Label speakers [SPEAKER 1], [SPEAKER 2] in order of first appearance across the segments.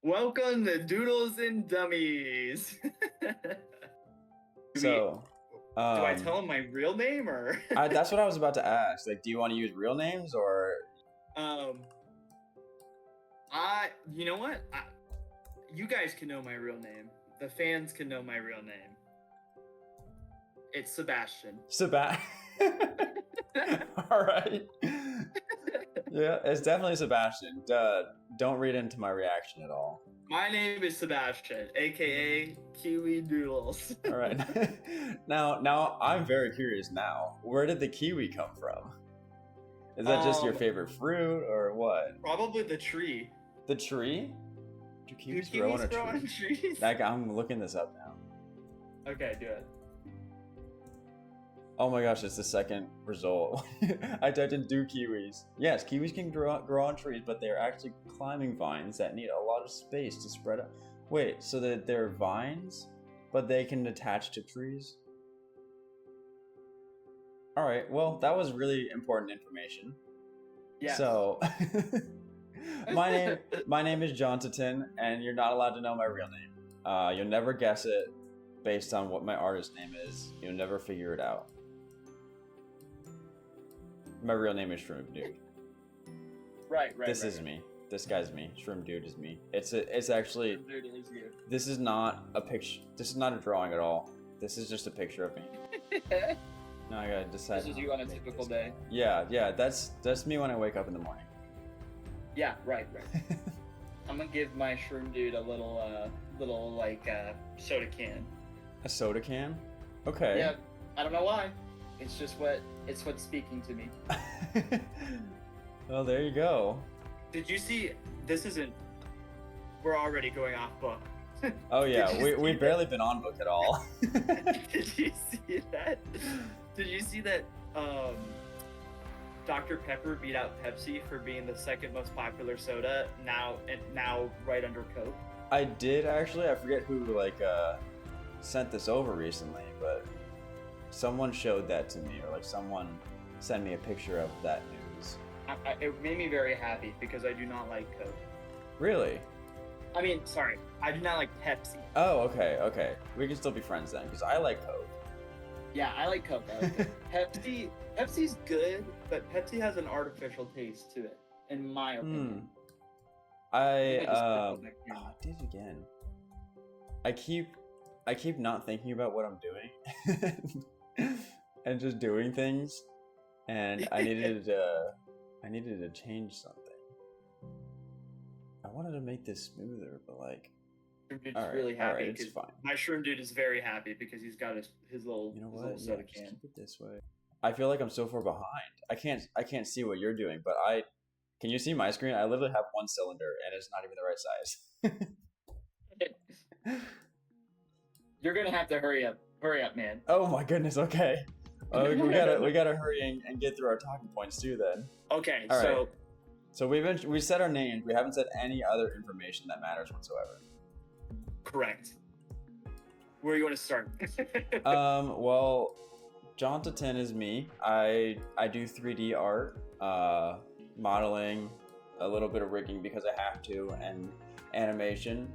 [SPEAKER 1] Welcome to Doodles and Dummies.
[SPEAKER 2] So,
[SPEAKER 1] do I tell him my real name or?
[SPEAKER 2] that's what I was about to ask. Like, do you want to use real names or?
[SPEAKER 1] You know what? You guys can know my real name. The fans can know my real name. It's Sebastian.
[SPEAKER 2] All right. Yeah, it's definitely Sebastian. Don't read into my reaction at all.
[SPEAKER 1] My name is Sebastian, aka Kiwi Doodles.
[SPEAKER 2] All right. Now I'm very curious now. Where did the kiwi come from? Is that just your favorite fruit or what?
[SPEAKER 1] Probably the tree.
[SPEAKER 2] The tree? Do kiwis grow on a tree?
[SPEAKER 1] On trees?
[SPEAKER 2] I'm looking this up now.
[SPEAKER 1] Okay, do it.
[SPEAKER 2] Oh my gosh, it's the second result. I typed in do kiwis. Yes, kiwis can grow on trees, but they're actually climbing vines that need a lot of space to spread out. Wait, so that they're vines, but they can attach to trees? Alright, well, that was really important information.
[SPEAKER 1] Yeah.
[SPEAKER 2] So, my name is Jontatin, and you're not allowed to know my real name. You'll never guess it based on what my artist name is. You'll never figure it out. My real name is Shroom Dude.
[SPEAKER 1] Right.
[SPEAKER 2] This is me. This guy's me. Shroom Dude is me. It's actually.
[SPEAKER 1] Shroom Dude is you.
[SPEAKER 2] This is not a picture. This is not a drawing at all. This is just a picture of me. Now I gotta decide.
[SPEAKER 1] This is you on a typical day.
[SPEAKER 2] Yeah. That's me when I wake up in the morning.
[SPEAKER 1] Yeah. Right. I'm gonna give my Shroom Dude a little soda can.
[SPEAKER 2] A soda can? Okay.
[SPEAKER 1] Yeah. I don't know why. It's just what's speaking to me.
[SPEAKER 2] Well, there you go.
[SPEAKER 1] Did you see? We're already going off book.
[SPEAKER 2] Oh yeah, we've barely been on book at all.
[SPEAKER 1] Did you see that? Did you see that? Dr. Pepper beat out Pepsi for being the second most popular soda now right under Coke.
[SPEAKER 2] I did actually. I forget who sent this over recently, but someone showed that to me, or someone sent me a picture of that news.
[SPEAKER 1] It made me very happy because I do not like Coke.
[SPEAKER 2] Really?
[SPEAKER 1] I mean, sorry, I do not like Pepsi.
[SPEAKER 2] Oh, okay. We can still be friends then, because I like Coke.
[SPEAKER 1] Yeah, I like Coke. Pepsi's good, but Pepsi has an artificial taste to it, in my opinion.
[SPEAKER 2] I did it again. I keep not thinking about what I'm doing and just doing things, and I needed to change something. I wanted to make this smoother, but
[SPEAKER 1] Shroom Dude's really happy.
[SPEAKER 2] Alright, it's fine.
[SPEAKER 1] My Shroom Dude is very happy because he's got his little little soda can.
[SPEAKER 2] Just keep it this way. I feel like I'm so far behind. I can't see what you're doing, but can you see my screen? I literally have one cylinder and it's not even the right size.
[SPEAKER 1] You're gonna have to hurry up, man.
[SPEAKER 2] Oh my goodness. Okay. We gotta hurry and get through our talking points too. Then.
[SPEAKER 1] Okay.
[SPEAKER 2] All right. So we said our names. We haven't said any other information that matters whatsoever.
[SPEAKER 1] Correct. Where do you want to start?
[SPEAKER 2] Well, Jontatin is me. I do 3D art, modeling, a little bit of rigging because I have to, and animation.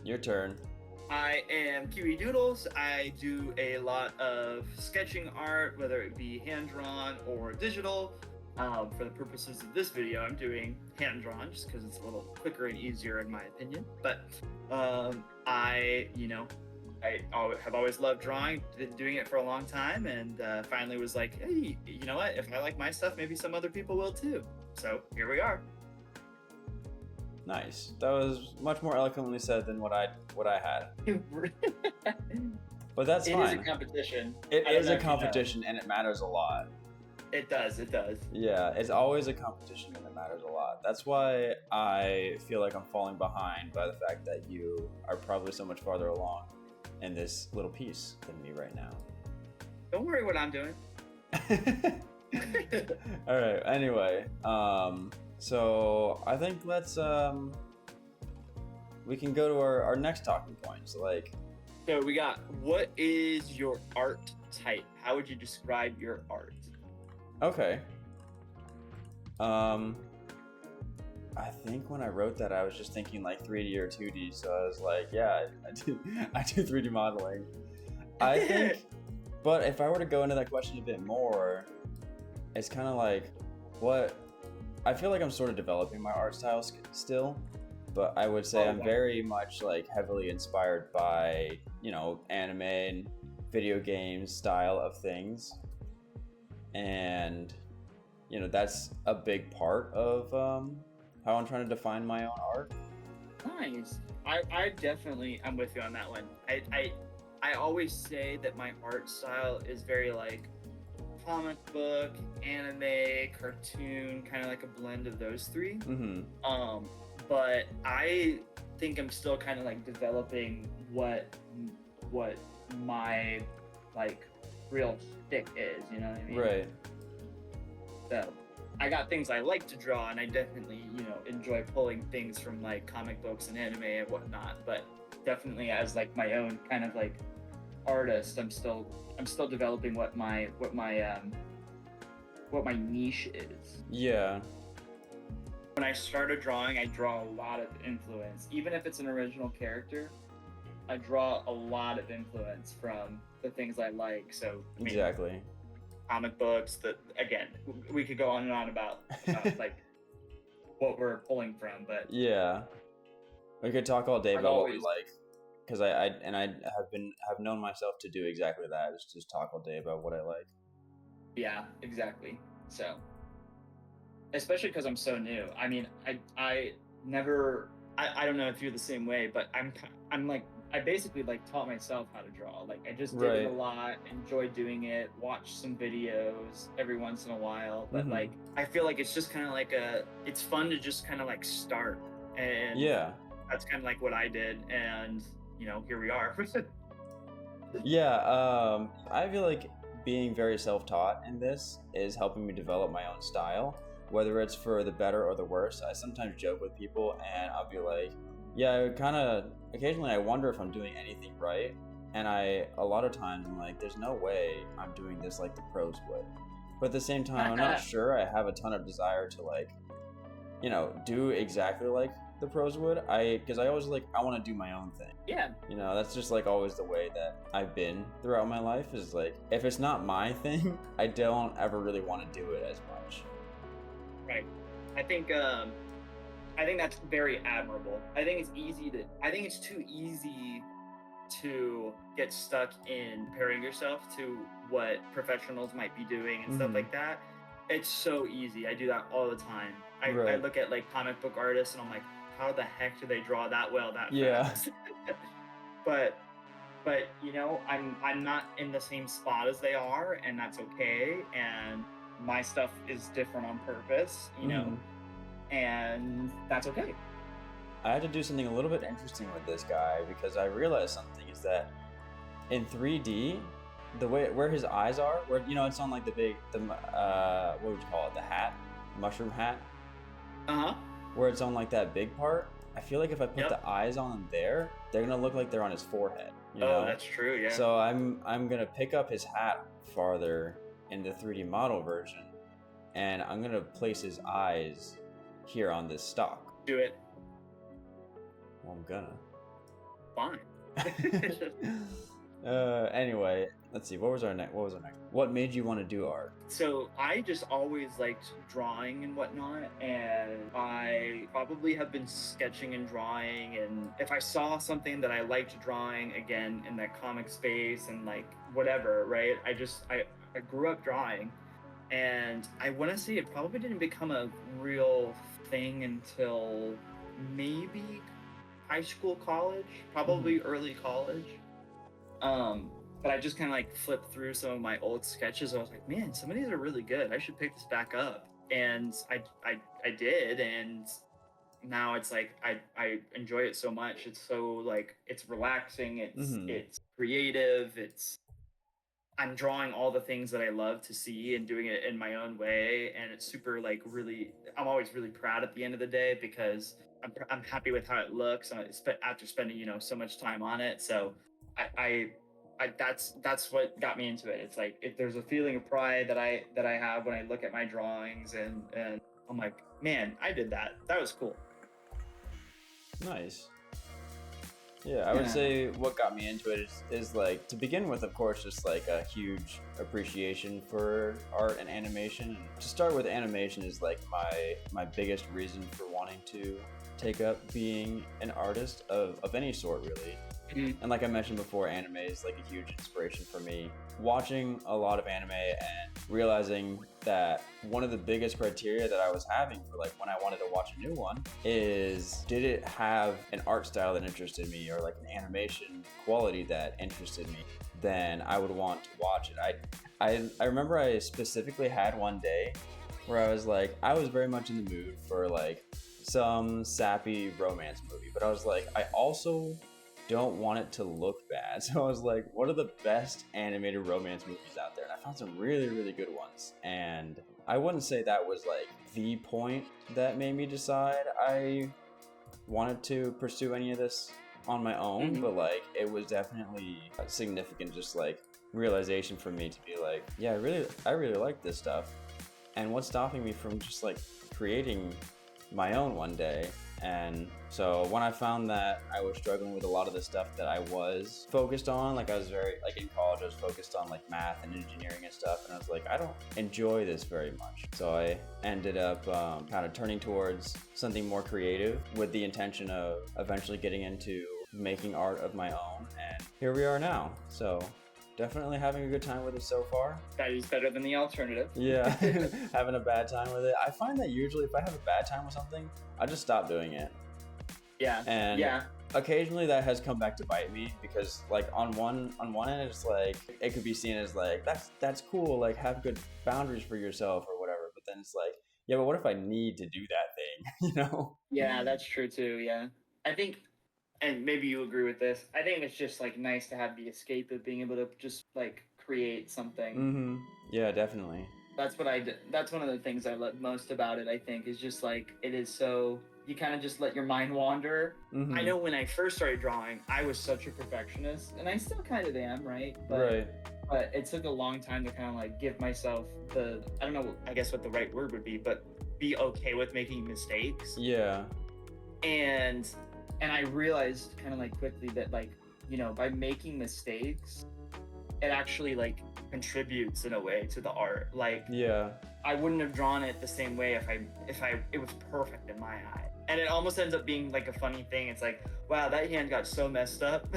[SPEAKER 2] Your turn.
[SPEAKER 1] I am Kiwi Doodles. I do a lot of sketching art, whether it be hand-drawn or digital. For the purposes of this video, I'm doing hand-drawn just because it's a little quicker and easier in my opinion. But I have always loved drawing, been doing it for a long time, and finally was like, hey, you know what? If I like my stuff, maybe some other people will too. So here we are.
[SPEAKER 2] Nice. That was much more eloquently said than what I had. But that's fine.
[SPEAKER 1] It is a competition.
[SPEAKER 2] It is a competition, and it matters a lot.
[SPEAKER 1] It does.
[SPEAKER 2] Yeah, it's always a competition, and it matters a lot. That's why I feel like I'm falling behind by the fact that you are probably so much farther along in this little piece than me right now.
[SPEAKER 1] Don't worry what I'm doing.
[SPEAKER 2] All right. Anyway, so I think we can go to our next talking point.
[SPEAKER 1] So we got, what is your art type? How would you describe your art?
[SPEAKER 2] Okay. I think when I wrote that, I was just thinking like 3D or 2D. So I was like, yeah, I do 3D modeling. I think, but if I were to go into that question a bit more, it's kind of like what I feel like I'm sort of developing my art style still, but I would say I'm very much like heavily inspired by, you know, anime and video games style of things. And, you know, that's a big part of how I'm trying to define my own art.
[SPEAKER 1] Nice. I definitely I'm with you on that one. I always say that my art style is very like comic book, anime, cartoon, kind of like a blend of those three.
[SPEAKER 2] Mm-hmm.
[SPEAKER 1] But I think I'm still kind of like developing what my like real stick is, you know what I mean?
[SPEAKER 2] Right.
[SPEAKER 1] So I got things I like to draw, and I definitely, you know, enjoy pulling things from like comic books and anime and whatnot. But definitely as like my own kind of like artist, I'm still developing what my niche is.
[SPEAKER 2] Yeah.
[SPEAKER 1] When I started drawing, I draw a lot of influence. Even if it's an original character, I draw a lot of influence from the things I like. So I mean,
[SPEAKER 2] Exactly.
[SPEAKER 1] comic books, that again, we could go on and on about like what we're pulling from, but
[SPEAKER 2] Yeah, we could talk all day
[SPEAKER 1] I've
[SPEAKER 2] about what we
[SPEAKER 1] always-
[SPEAKER 2] like, because I have known myself to do exactly that, is just talk all day about what I like.
[SPEAKER 1] Yeah, exactly. So, especially because I'm so new. I mean, I never. I don't know if you're the same way, but I'm like I basically like taught myself how to draw. Like I just did it a lot, enjoyed doing it, watched some videos every once in a while. But like I feel like it's just kind of like it's fun to just kind of like start, and
[SPEAKER 2] Yeah,
[SPEAKER 1] that's kind of like what I did, and you know, here we are.
[SPEAKER 2] yeah. I feel like being very self-taught in this is helping me develop my own style, whether it's for the better or the worse. I sometimes joke with people, and I'll be like, yeah, occasionally I wonder if I'm doing anything right, and a lot of times I'm like, there's no way I'm doing this like the pros would. But at the same time, I'm not sure I have a ton of desire to like, you know, do exactly like the pros would. Because I always like, I want to do my own thing.
[SPEAKER 1] Yeah.
[SPEAKER 2] You know, that's just like always the way that I've been throughout my life, is like, if it's not my thing, I don't ever really want to do it as much.
[SPEAKER 1] Right. I think that's very admirable. I think it's too easy to get stuck in comparing yourself to what professionals might be doing and stuff like that. It's so easy. I do that all the time. I look at like comic book artists and I'm like, how the heck do they draw that well that fast? but you know, I'm not in the same spot as they are, and that's okay. And my stuff is different on purpose, you know, and that's okay.
[SPEAKER 2] I had to do something a little bit interesting with this guy, because I realized something is that in 3D, the way where his eyes are, where, you know, it's on like what would you call it, the hat, mushroom hat, where it's on like that big part. I feel like if I put the eyes on them there, they're gonna look like they're on his forehead. You know?
[SPEAKER 1] That's true. Yeah.
[SPEAKER 2] So I'm gonna pick up his hat farther in the 3D model version, and I'm gonna place his eyes here on this stock.
[SPEAKER 1] Do it.
[SPEAKER 2] Well, I'm gonna.
[SPEAKER 1] Fine.
[SPEAKER 2] Anyway, let's see. What was our next? What made you want to do art?
[SPEAKER 1] So I just always liked drawing and whatnot, and I probably have been sketching and drawing. And if I saw something that I liked drawing, again in that comic space and like whatever, right? I grew up drawing, and I want to say it probably didn't become a real thing until maybe high school, college, probably early college. But I just kind of like flipped through some of my old sketches. I was like, man, some of these are really good. I should pick this back up. And I did, and now it's like I enjoy it so much. It's so like it's relaxing. It's creative. I'm drawing all the things that I love to see and doing it in my own way, and it's super like really. I'm always really proud at the end of the day because I'm happy with how it looks. After spending so much time on it, so I that's what got me into it. It's like if there's a feeling of pride that I have when I look at my drawings, and I'm like, man, I did that. That was cool.
[SPEAKER 2] Nice. Yeah, I would say what got me into it is like, to begin with, of course, just like a huge appreciation for art and animation. To start with, animation is like my biggest reason for wanting to take up being an artist of any sort, really. And like I mentioned before, anime is like a huge inspiration for me. Watching a lot of anime and realizing that one of the biggest criteria that I was having for like when I wanted to watch a new one is, did it have an art style that interested me, or like an animation quality that interested me? Then I would want to watch it. I remember I specifically had one day where I was like, I was very much in the mood for like some sappy romance movie, but I was like, I also don't want it to look bad. So I was like, what are the best animated romance movies out there? And I found some really, really good ones. And I wouldn't say that was like the point that made me decide I wanted to pursue any of this on my own, but like it was definitely a significant just like realization for me to be like, yeah, I really like this stuff. And what's stopping me from just like creating my own one day? And so when I found that I was struggling with a lot of the stuff that I was focused on, like I was very, like in college, I was focused on like math and engineering and stuff. And I was like, I don't enjoy this very much. So I ended up kind of turning towards something more creative with the intention of eventually getting into making art of my own. And here we are now. So definitely having a good time with it so far.
[SPEAKER 1] That is better than the alternative.
[SPEAKER 2] Yeah, having a bad time with it. I find that usually if I have a bad time with something, I just stop doing it.
[SPEAKER 1] Yeah.
[SPEAKER 2] And occasionally that has come back to bite me, because like on one end it's like it could be seen as like that's cool, like have good boundaries for yourself or whatever. But then it's like, yeah, but what if I need to do that thing, you know?
[SPEAKER 1] Yeah, that's true too. Yeah, I think, and maybe you agree with this, I think it's just like nice to have the escape of being able to just like create something.
[SPEAKER 2] Yeah, definitely.
[SPEAKER 1] That's what that's one of the things I love most about it, I think, is just like it is so, you kind of just let your mind wander. I know when I first started drawing, I was such a perfectionist, and I still kind of am, right? But it took a long time to kind of like give myself the, I don't know, I guess what the right word would be, but be okay with making mistakes.
[SPEAKER 2] Yeah.
[SPEAKER 1] And I realized kind of like quickly that like, you know, by making mistakes, it actually like contributes in a way to the art. Like, yeah, I wouldn't have drawn it the same way if it was perfect in my eye. And it almost ends up being like a funny thing. It's like, wow, that hand got so messed up.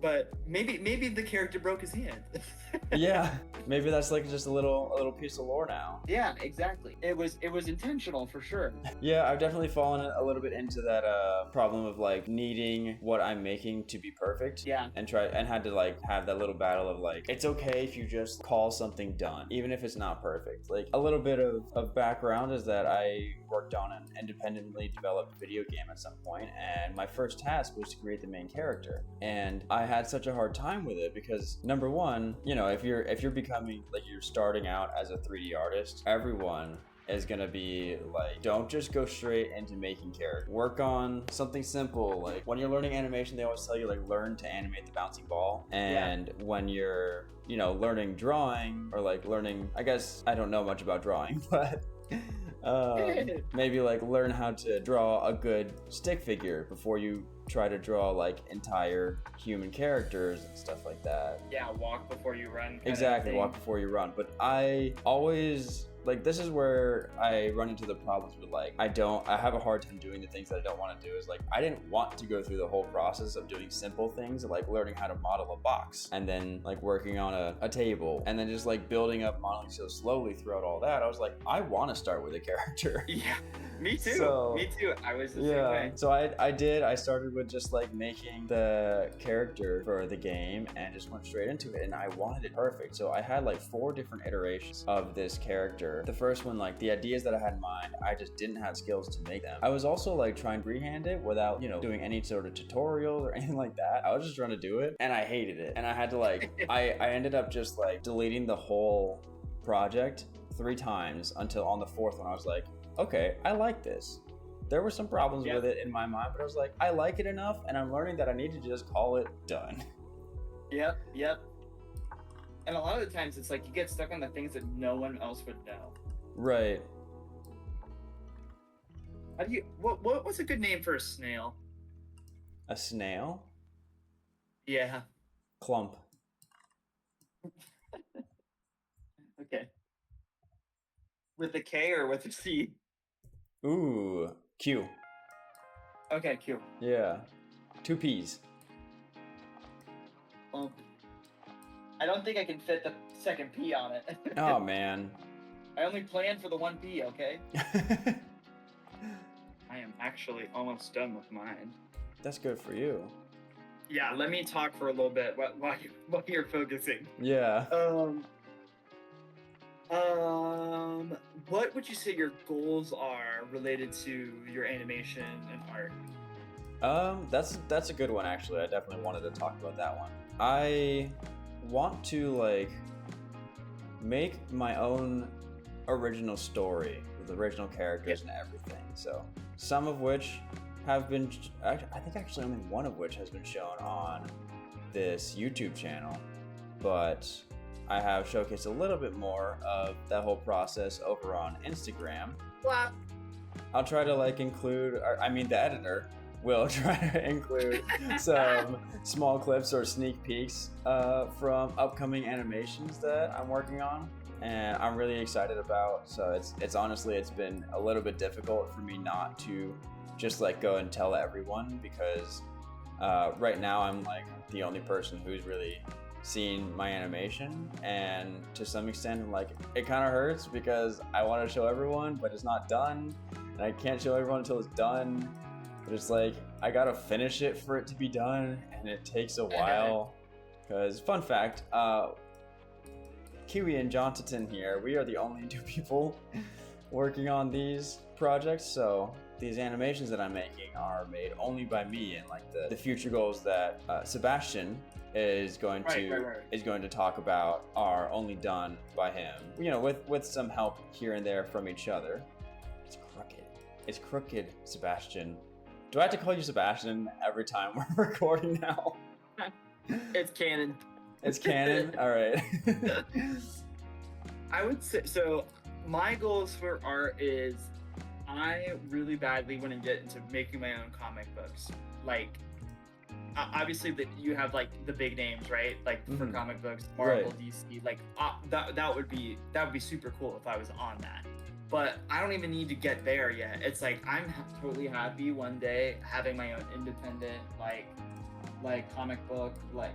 [SPEAKER 1] But maybe the character broke his hand.
[SPEAKER 2] Yeah, maybe that's like just a little piece of lore now.
[SPEAKER 1] Yeah, exactly. It was intentional for sure.
[SPEAKER 2] Yeah, I've definitely fallen a little bit into that problem of like needing what I'm making to be perfect.
[SPEAKER 1] Yeah.
[SPEAKER 2] And had to like have that little battle of like, it's okay if you just call something done, even if it's not perfect. Like a little bit of background is that I worked on an independently developed video game at some point, and my first task was to create the main character. And I had such a hard time with it because, number one, you know, if you're becoming like, you're starting out as a 3D artist, everyone is gonna be like, don't just go straight into making characters. Work on something simple. Like when you're learning animation, they always tell you like learn to animate the bouncing ball. And when you're, you know, learning drawing or like learning, I guess I don't know much about drawing, but maybe like learn how to draw a good stick figure before you try to draw like entire human characters and stuff like that.
[SPEAKER 1] Yeah, walk before you run.
[SPEAKER 2] Exactly, walk before you run. But I always, like, this is where I run into the problems with like, I have a hard time doing the things that I don't want to do. Is like, I didn't want to go through the whole process of doing simple things like learning how to model a box and then like working on a table and then just like building up modeling so slowly throughout all that. I was like, I want to start with a character.
[SPEAKER 1] Yeah, me too. Me too. I was the same way.
[SPEAKER 2] So I started with just like making the character for the game and just went straight into it, and I wanted it perfect. So I had like 4 different iterations of this character. The first one, like the ideas that I had in mind, I just didn't have skills to make them. I was also like trying to freehand it without, you know, doing any sort of tutorial or anything like that. I was just trying to do it and I hated it. And I had to like, I ended up just like deleting the whole project 3 times until on the 4th one I was like, okay, I like this. There were some problems with it in my mind, but I was like, I like it enough, and I'm learning that I need to just call it done.
[SPEAKER 1] Yep. And a lot of the times it's like you get stuck on the things that no one else would know.
[SPEAKER 2] Right.
[SPEAKER 1] How do you? What's a good name for a snail?
[SPEAKER 2] A snail?
[SPEAKER 1] Yeah.
[SPEAKER 2] Clump.
[SPEAKER 1] Okay. With a K or with a C?
[SPEAKER 2] Ooh, Q.
[SPEAKER 1] Okay, Q.
[SPEAKER 2] Yeah. 2 P's.
[SPEAKER 1] I don't think I can fit the second P on it.
[SPEAKER 2] Oh, man.
[SPEAKER 1] I only planned for the 1 P, okay? I am actually almost done with mine.
[SPEAKER 2] That's good for you.
[SPEAKER 1] Yeah, let me talk for a little bit while you're focusing.
[SPEAKER 2] Yeah.
[SPEAKER 1] What would you say your goals are related to your animation and art?
[SPEAKER 2] That's a good one, actually. I definitely wanted to talk about that one. I want to, like, make my own original story with original characters and everything. So some of which have been, I think actually only one of which has been shown on this YouTube channel, but I have showcased a little bit more of that whole process over on Instagram.
[SPEAKER 1] What?
[SPEAKER 2] I'll try to, like, include, the editor will try to include some small clips or sneak peeks from upcoming animations that I'm working on and I'm really excited about. So it's honestly, it's been a little bit difficult for me not to just, like, go and tell everyone, because right now I'm, like, the only person who's really seen my animation, and to some extent, like, it kind of hurts because I want to show everyone, but it's not done, and I can't show everyone until it's done. But it's like, I gotta finish it for it to be done, and it takes a while. Because, fun fact, Kiwi and Jontatin here, we are the only 2 people working on these projects, so these animations that I'm making are made only by me, and, like, the future goals that Sebastian is going to talk about are only done by him, you know, with some help here and there from each other. It's crooked, Sebastian. Do I have to call you Sebastian every time we're recording now?
[SPEAKER 1] It's canon.
[SPEAKER 2] It's canon? All right.
[SPEAKER 1] I would say, so my goals for art is I really badly want to get into making my own comic books. Like, obviously that you have, like, the big names, right? Like, for comic books, Marvel, right. DC, like, that would be super cool if I was on that. But I don't even need to get there yet. It's like, I'm totally happy one day having my own independent, like comic book. Like,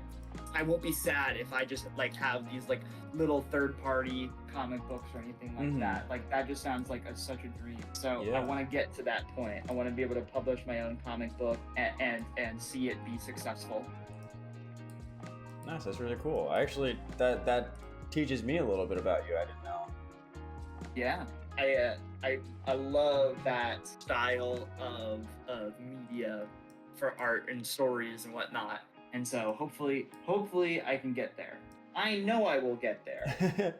[SPEAKER 1] I won't be sad if I just, like, have these, like, little third-party comic books or anything like that. Like, that just sounds like such a dream. So yeah. I want to get to that point. I want to be able to publish my own comic book and see it be successful.
[SPEAKER 2] Nice, that's really cool. Actually, that teaches me a little bit about you. I didn't know.
[SPEAKER 1] Yeah. I love that style of media for art and stories and whatnot. And so hopefully I can get there. I know I will get there.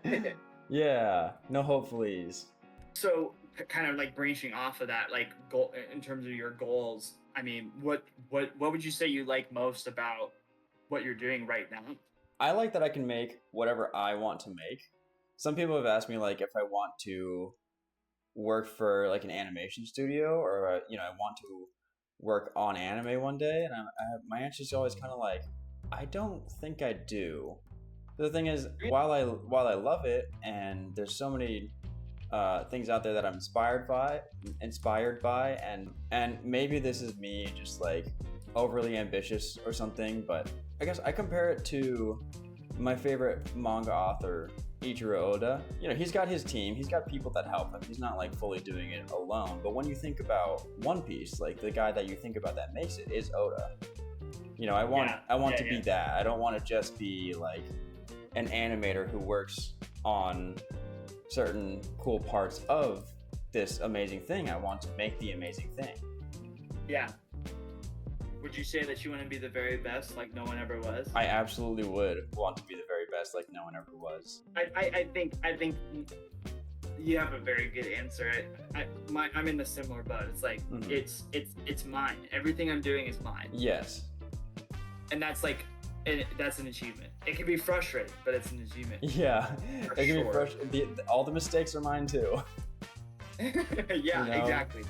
[SPEAKER 2] Yeah, no hopefullys.
[SPEAKER 1] So kind of, like, branching off of that, like, goal in terms of your goals. I mean, what would you say you like most about what you're doing right now?
[SPEAKER 2] I like that I can make whatever I want to make. Some people have asked me, like, if I want to work for, like, an animation studio, or you know, I want to work on anime one day, and my answer is always kind of like, I don't think I do. The thing is, while I love it, and there's so many things out there that I'm inspired by, and maybe this is me just, like, overly ambitious or something, but I guess I compare it to my favorite manga author, Ichiro Oda. You know, he's got his team, he's got people that help him. He's not, like, fully doing it alone. But when you think about One Piece, like, the guy that you think about that makes it is Oda. You know, I want to be that. I don't want to just be, like, an animator who works on certain cool parts of this amazing thing. I want to make the amazing thing.
[SPEAKER 1] Yeah. Would you say that you want to be the very best, like no one ever was?
[SPEAKER 2] I absolutely would want to be the very best, like no one ever was.
[SPEAKER 1] I think you have a very good answer. I'm in the similar boat. It's like, it's mine. Everything I'm doing is mine.
[SPEAKER 2] Yes.
[SPEAKER 1] And that's, like, that's an achievement. It can be frustrating, but it's an achievement.
[SPEAKER 2] Yeah, it can be frustrating. All the mistakes are mine too.
[SPEAKER 1] Yeah, you know? Exactly.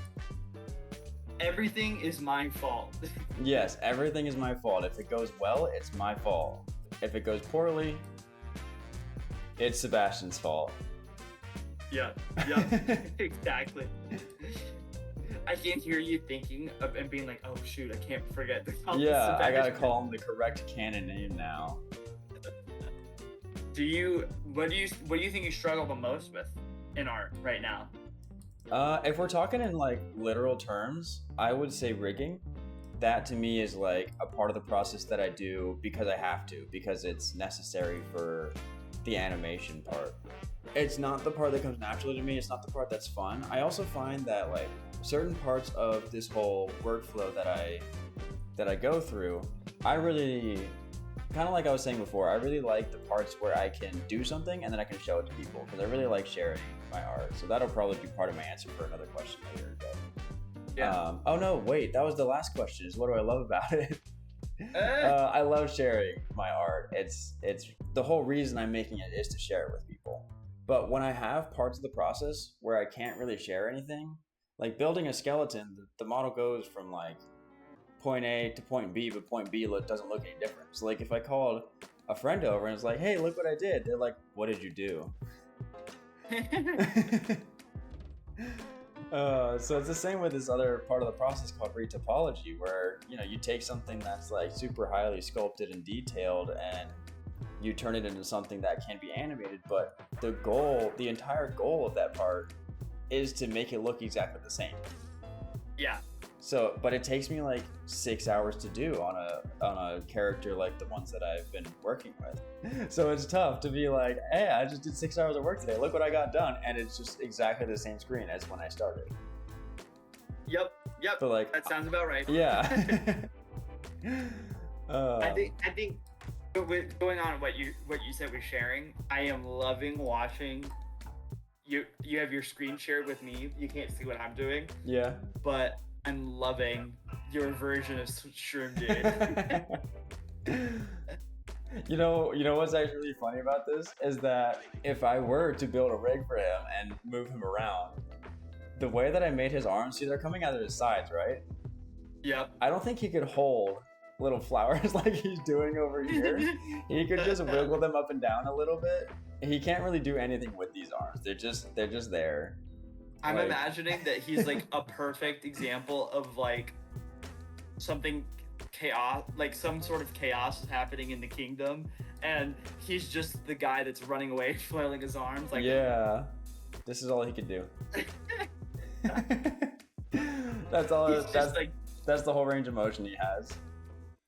[SPEAKER 1] Everything is my fault.
[SPEAKER 2] Yes, everything is my fault. If it goes well, it's my fault. If it goes poorly, it's Sebastian's fault.
[SPEAKER 1] Yeah, exactly. I can hear you thinking of and being like, oh shoot, I can't forget to call
[SPEAKER 2] Yeah, I gotta call him the correct canon name now.
[SPEAKER 1] What do you think you struggle the most with in art right now?
[SPEAKER 2] If we're talking in like literal terms, I would say rigging. That to me is like a part of the process that I do because I have to, because it's necessary for the animation part. It's not the part that comes naturally to me, it's not the part that's fun. I also find that like certain parts of this whole workflow that I go through, I really, kind of like I was saying before, I really like the parts where I can do something and then I can show it to people, because I really like sharing my art. So that'll probably be part of my answer for another question later. But
[SPEAKER 1] Yeah.
[SPEAKER 2] oh no, wait, that was the last question, is what do I love about it? I love sharing my art. It's the whole reason I'm making it is to share it with people. But when I have parts of the process where I can't really share anything, like building a skeleton, the model goes from like point A to point B, but point B doesn't look any different. So like if I called a friend over and it's like, hey, look what I did, they're like, what did you do? So it's the same with this other part of the process called retopology, where you take something that's like super highly sculpted and detailed and you turn it into something that can be animated, but the entire goal of that part is to make it look exactly the same.
[SPEAKER 1] Yeah.
[SPEAKER 2] So, but it takes me like 6 hours to do on a character like the ones that I've been working with. So it's tough to be like, hey, I just did 6 hours of work today. Look what I got done, and it's just exactly the same screen as when I started.
[SPEAKER 1] Yep.
[SPEAKER 2] But like,
[SPEAKER 1] that sounds about right.
[SPEAKER 2] Yeah.
[SPEAKER 1] I think with going on what you said with sharing, I am loving watching you have your screen shared with me. You can't see what I'm doing.
[SPEAKER 2] Yeah.
[SPEAKER 1] But I'm loving your version of Shroom Dude.
[SPEAKER 2] You know what's actually really funny about this is that if I were to build a rig for him and move him around, the way that I made his arms, see, they're coming out of his sides, right?
[SPEAKER 1] Yep.
[SPEAKER 2] I don't think he could hold little flowers like he's doing over here. He could just wiggle them up and down a little bit. He can't really do anything with these arms. They're just there.
[SPEAKER 1] I'm imagining that he's like a perfect example of like something chaos, like some sort of chaos is happening in the kingdom, and he's just the guy that's running away, flailing his arms. Like,
[SPEAKER 2] yeah, this is all he can do. That's all. That's the whole range of motion he has.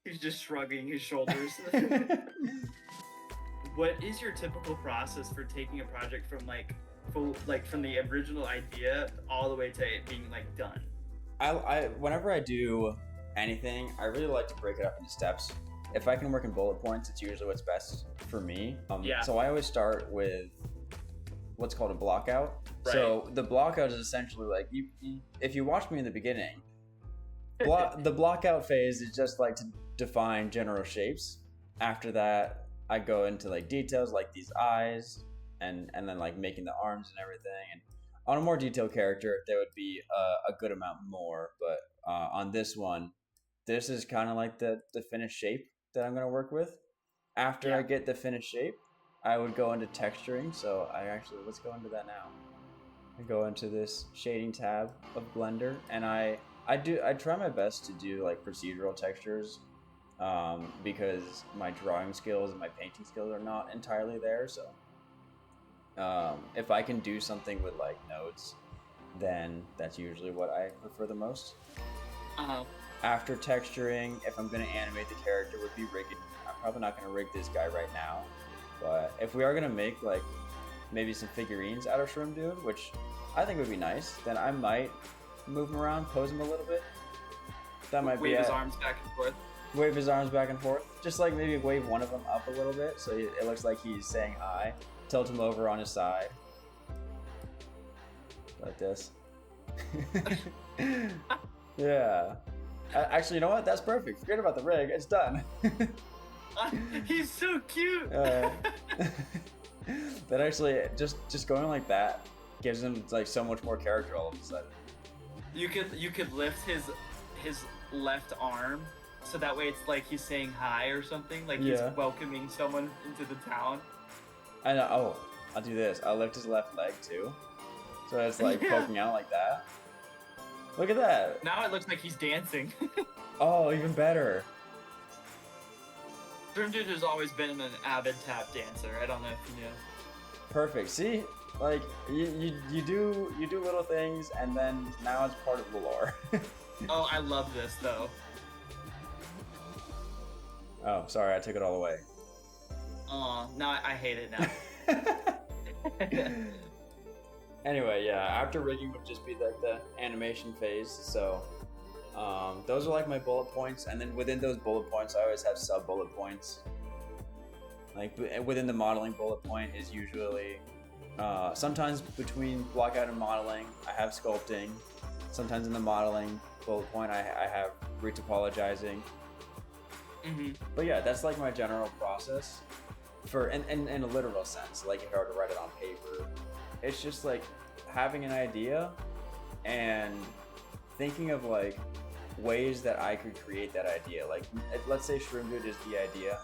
[SPEAKER 1] He's just shrugging his shoulders. What is your typical process for taking a project from from the original idea all the way to it being like done?
[SPEAKER 2] I whenever I do anything, I really like to break it up into steps. If I can work in bullet points, it's usually what's best for me.
[SPEAKER 1] Yeah.
[SPEAKER 2] So I always start with what's called a block out. Right. So the block out is essentially like if you watch me in the beginning, the block out phase is just like to define general shapes. After that, I go into like details like these eyes and then like making the arms and everything. And on a more detailed character, there would be a good amount more. But on this one, this is kind of like the finished shape that I'm going to work with. After I get the finished shape, I would go into texturing. So let's go into that now. I go into this shading tab of Blender, and I try my best to do like procedural textures because my drawing skills and my painting skills are not entirely there. So if I can do something with like nodes, then that's usually what I prefer the most. After texturing, if I'm going to animate the character, would be rigging. I'm probably not going to rig this guy right now, but if we are going to make like maybe some figurines out of Shroom Dude, which I think would be nice, then I might move him around, pose him a little bit. That might
[SPEAKER 1] wave his arms back and forth.
[SPEAKER 2] Wave his arms back and forth. Just like maybe wave one of them up a little bit so it looks like he's saying hi. Tilt him over on his side. Like this. Yeah. Actually, you know what? That's perfect. Forget about the rig. It's done.
[SPEAKER 1] He's so cute.
[SPEAKER 2] That actually, just going like that gives him like so much more character all of a sudden.
[SPEAKER 1] You could lift his left arm, so that way it's like he's saying hi or something, like he's welcoming someone into the town.
[SPEAKER 2] I know. Oh, I'll do this. I'll lift his left leg too, so it's like poking out like that. Look at that.
[SPEAKER 1] Now it looks like he's dancing.
[SPEAKER 2] Oh, even better.
[SPEAKER 1] Shroom Dude has always been an avid tap dancer. I don't know if you knew.
[SPEAKER 2] Perfect. See, like you do little things, and then now it's part of the lore.
[SPEAKER 1] Oh, I love this though.
[SPEAKER 2] Oh, sorry, I took it all away.
[SPEAKER 1] Oh, no, I hate it now.
[SPEAKER 2] Anyway, yeah, after rigging would just be like the animation phase. So those are like my bullet points, and then within those bullet points, I always have sub bullet points. Like within the modeling bullet point is usually sometimes between blockout and modeling, I have sculpting. Sometimes in the modeling bullet point, I have retopologizing.
[SPEAKER 1] Mm-hmm.
[SPEAKER 2] But yeah, that's like my general process for in a literal sense. Like if I were to write it on paper, it's just like having an idea and thinking of like ways that I could create that idea. Like let's say Shroom Dude is the idea,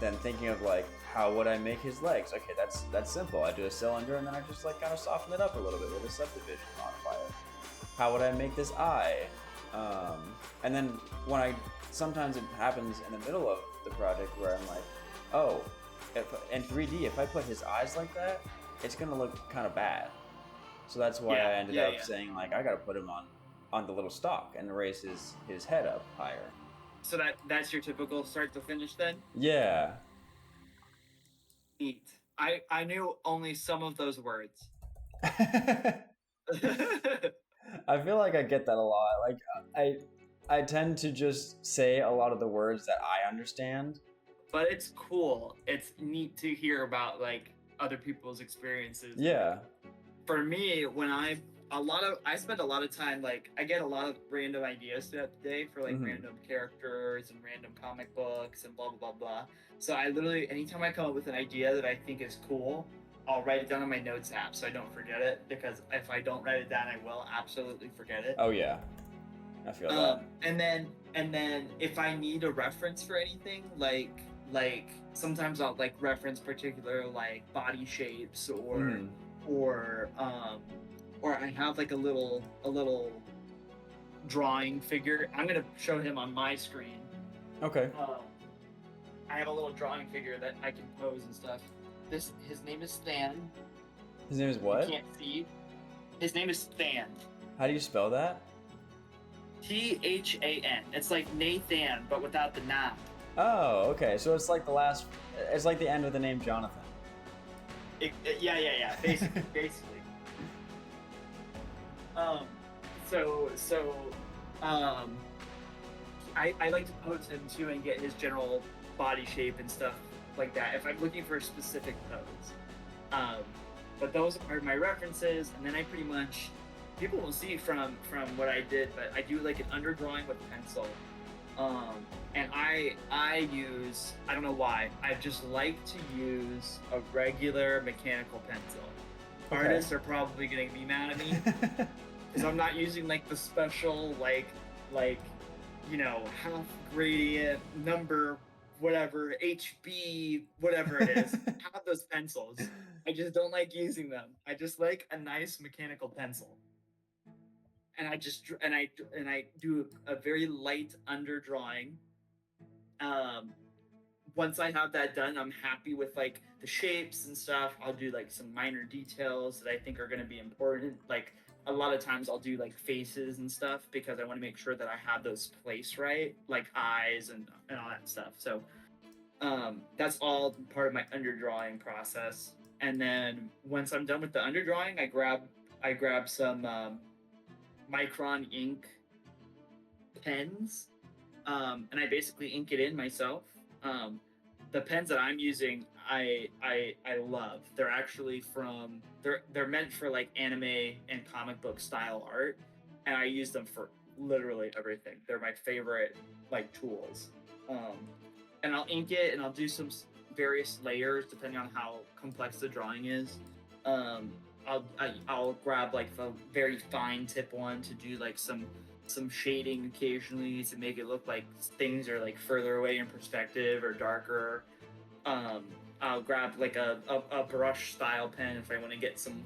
[SPEAKER 2] then thinking of like how would I make his legs? Okay, that's simple. I do a cylinder and then I just like kind of soften it up a little bit with a subdivision modifier. How would I make this eye? And then sometimes it happens in the middle of the project where I'm like, oh, in 3D, if I put his eyes like that, it's gonna look kind of bad. So that's why I ended up saying like, I gotta put him on the little stalk and raise his head up higher.
[SPEAKER 1] So that's your typical start to finish then?
[SPEAKER 2] Yeah.
[SPEAKER 1] Neat. I knew only some of those words.
[SPEAKER 2] I feel like I get that a lot. Like I tend to just say a lot of the words that I understand.
[SPEAKER 1] But it's cool. It's neat to hear about like other people's experiences.
[SPEAKER 2] Yeah.
[SPEAKER 1] For me, when I spend a lot of time, like I get a lot of random ideas throughout the day for like random characters and random comic books and blah blah blah blah. So I literally, anytime I come up with an idea that I think is cool, I'll write it down on my notes app so I don't forget it, because if I don't write it down, I will absolutely forget it.
[SPEAKER 2] Oh yeah, I feel that.
[SPEAKER 1] And then if I need a reference for anything, like sometimes I'll like reference particular like body shapes or I have like a little drawing figure. I'm gonna show him on my screen.
[SPEAKER 2] Okay.
[SPEAKER 1] I have a little drawing figure that I can pose and stuff. His name is Than.
[SPEAKER 2] His name is what?
[SPEAKER 1] You can't see. His name is Than.
[SPEAKER 2] How do you spell that?
[SPEAKER 1] Than. It's like Nathan, but without the na.
[SPEAKER 2] Oh, okay. So it's like it's like the end of the name Jonathan.
[SPEAKER 1] Yeah. Basically. I like to pose him too and get his general body shape and stuff like that if I'm looking for a specific pose. But those are my references, and then I pretty much, people will see from what I did, but I do like an underdrawing with pencil. And I use, I don't know why, I just like to use a regular mechanical pencil. Okay. Artists are probably gonna be mad at me because I'm not using like the special like you know, half gradient number whatever HB whatever it is. I have those pencils. I just don't like using them. I just like a nice mechanical pencil. And I do a very light underdrawing. Once I have that done, I'm happy with like the shapes and stuff. I'll do like some minor details that I think are going to be important. Like a lot of times I'll do like faces and stuff because I want to make sure that I have those placed right, like eyes and all that stuff. So that's all part of my underdrawing process. And then once I'm done with the underdrawing, I grab some Micron ink pens, and I basically ink it in myself. The pens that I'm using, I love. They're actually they're meant for like anime and comic book style art, and I use them for literally everything. They're my favorite like tools. And I'll ink it, and I'll do some various layers depending on how complex the drawing is. I'll grab like the very fine tip one to do like some shading occasionally to make it look like things are like further away in perspective or darker. I'll grab like a brush style pen if I want to get some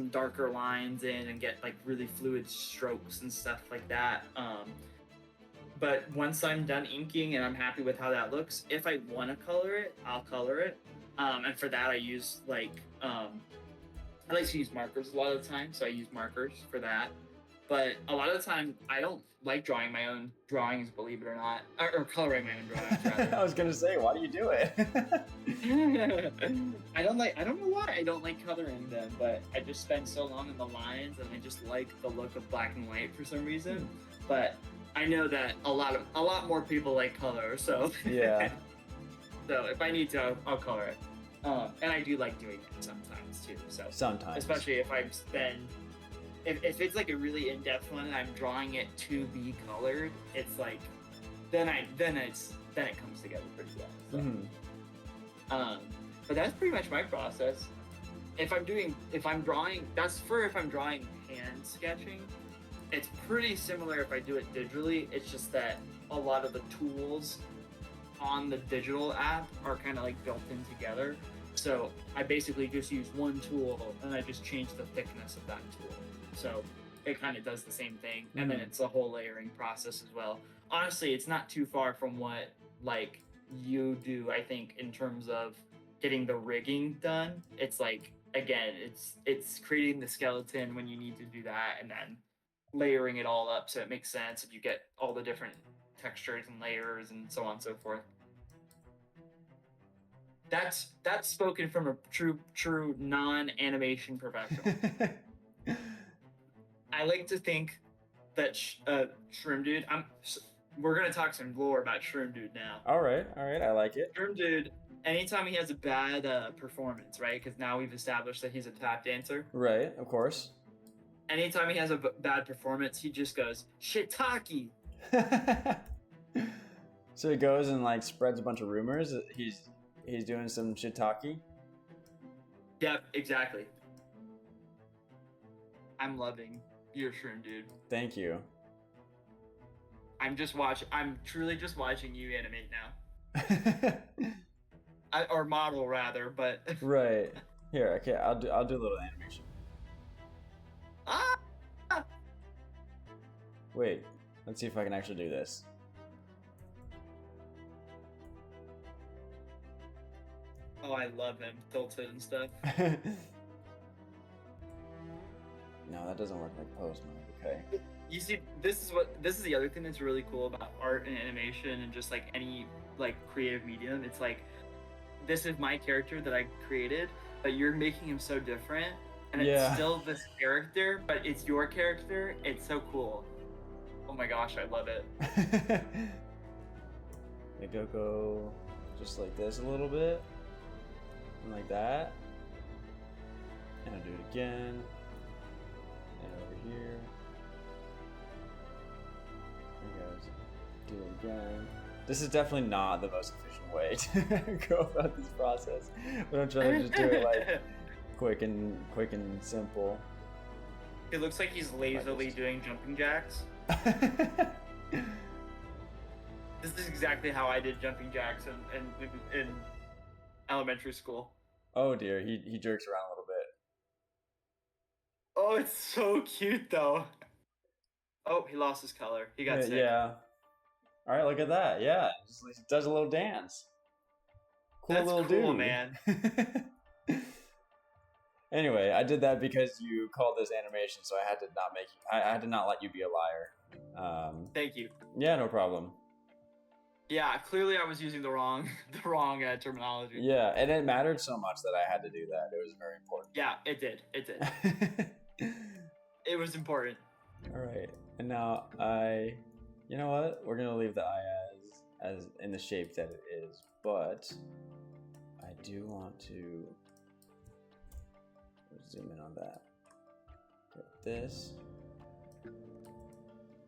[SPEAKER 1] darker lines in and get like really fluid strokes and stuff like that. But once I'm done inking and I'm happy with how that looks, if I want to color it, I'll color it. And for that, I use like I like to use markers a lot of the time, so I use markers for that. But a lot of the time, I don't like drawing my own drawings, believe it or not, or coloring my own drawings. Rather.
[SPEAKER 2] I was gonna say, why do you do it?
[SPEAKER 1] I don't know why I don't like coloring them, but I just spend so long in the lines, and I just like the look of black and white for some reason. But I know that a lot more people like color, so
[SPEAKER 2] yeah.
[SPEAKER 1] So if I need to, I'll color it. And I do like doing it sometimes too. So
[SPEAKER 2] sometimes,
[SPEAKER 1] especially if I spend, if it's like a really in-depth one and I'm drawing it to be colored, it's like then it comes together pretty well. So.
[SPEAKER 2] Mm-hmm.
[SPEAKER 1] But that's pretty much my process. If I'm drawing hand sketching. It's pretty similar if I do it digitally. It's just that a lot of the tools on the digital app are kind of like built in together. So I basically just use one tool and I just change the thickness of that tool. So it kind of does the same thing. And then it's a whole layering process as well. Honestly, it's not too far from what like you do, I think, in terms of getting the rigging done. It's like, again, it's creating the skeleton when you need to do that, and then layering it all up so it makes sense and you get all the different textures and layers and so on and so forth. That's spoken from a true non-animation professional. I like to think that Shroom Dude, we're gonna talk some lore about Shroom Dude now.
[SPEAKER 2] All right, I like it.
[SPEAKER 1] Shroom Dude, anytime he has a bad performance, right? Because now we've established that he's a tap dancer.
[SPEAKER 2] Right, of course.
[SPEAKER 1] Anytime he has a bad performance, he just goes shiitake.
[SPEAKER 2] So he goes and like spreads a bunch of rumors. He's doing some shiitake.
[SPEAKER 1] Yep, exactly. I'm loving your Shroom Dude.
[SPEAKER 2] Thank you.
[SPEAKER 1] I'm truly just watching you animate now. Or model rather, but
[SPEAKER 2] right here. Okay, I'll do a little animation.
[SPEAKER 1] Ah!
[SPEAKER 2] Wait, let's see if I can actually do this.
[SPEAKER 1] Oh, I love him, tilted and stuff.
[SPEAKER 2] No, that doesn't work like pose mode. Okay.
[SPEAKER 1] You see, this is the other thing that's really cool about art and animation and just like any like creative medium. It's like, this is my character that I created, but you're making him so different. And it's still this character, but it's your character. It's so cool. Oh my gosh, I love it.
[SPEAKER 2] Maybe I'll go just like this a little bit. And like that. And I'll do it again. And over here. There goes. Do it again. This is definitely not the most efficient way to go about this process. But I'm trying to just do it like quick and simple.
[SPEAKER 1] It looks like he's lazily doing jumping jacks. This is exactly how I did jumping jacks in elementary school.
[SPEAKER 2] Oh dear, he jerks around a little bit.
[SPEAKER 1] Oh, it's so cute though. Oh, he lost his color. He got sick.
[SPEAKER 2] Yeah. All right, look at that. Yeah, just does a little dance. Cool. That's little
[SPEAKER 1] cool,
[SPEAKER 2] dude,
[SPEAKER 1] man.
[SPEAKER 2] Anyway, I did that because you called this animation, so I had to not let you be a liar.
[SPEAKER 1] Thank you.
[SPEAKER 2] Yeah, no problem.
[SPEAKER 1] Yeah, clearly I was using the wrong terminology.
[SPEAKER 2] Yeah, and it mattered so much that I had to do that. It was very important.
[SPEAKER 1] Yeah, it did. It was important.
[SPEAKER 2] All right, and now you know what? We're gonna leave the eye as in the shape that it is, but I do want to zoom in on that. Get this.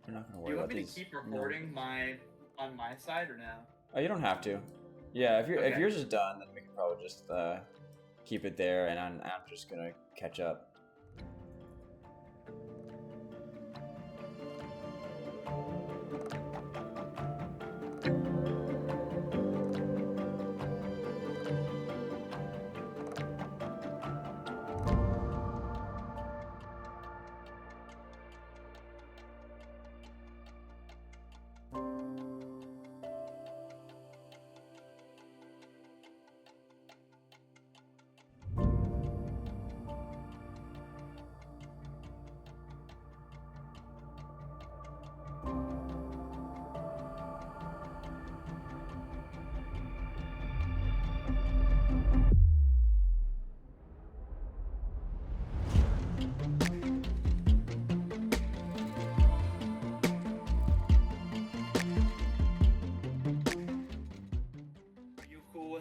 [SPEAKER 2] We're not gonna worry about these.
[SPEAKER 1] Do you want me to keep recording on my side or no?
[SPEAKER 2] Oh, you don't have to. Yeah, if if yours is done, then we can probably just keep it there, and I'm just gonna catch up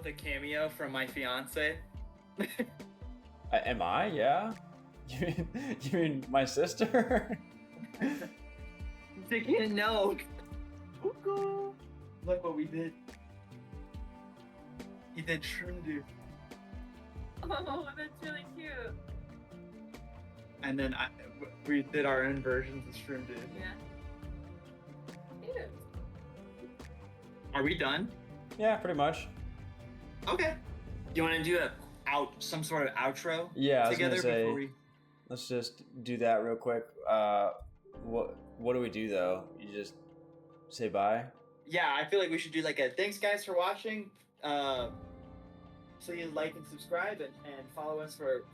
[SPEAKER 1] with a cameo from my fiance?
[SPEAKER 2] Am I? Yeah. You mean my sister?
[SPEAKER 1] They can't know. Look what we did. He did Shroom.
[SPEAKER 3] Oh, that's really cute.
[SPEAKER 1] And then we did our own versions of Shroom.
[SPEAKER 3] Yeah. Cute.
[SPEAKER 1] Are we done?
[SPEAKER 2] Yeah, pretty much.
[SPEAKER 1] Okay. Do you want to do some sort of outro?
[SPEAKER 2] Yeah, I was
[SPEAKER 1] together
[SPEAKER 2] gonna say.
[SPEAKER 1] before we...
[SPEAKER 2] Let's just do that real quick. What do we do though? You just say bye?
[SPEAKER 1] Yeah, I feel like we should do like a thanks guys for watching. So you like and subscribe and follow us for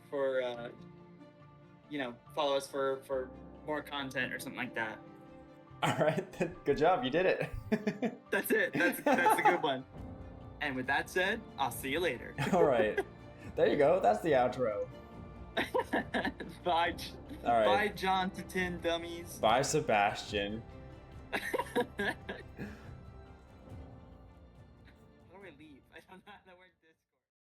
[SPEAKER 1] follow us for more content or something like that.
[SPEAKER 2] All right, good job, you did it.
[SPEAKER 1] That's it. That's a good one. And with that said, I'll see you later.
[SPEAKER 2] All right, there you go. That's the outro.
[SPEAKER 1] Bye.
[SPEAKER 2] All right.
[SPEAKER 1] Bye, Jontatin dummies.
[SPEAKER 2] Bye, Sebastian.
[SPEAKER 1] How do I leave? I don't know.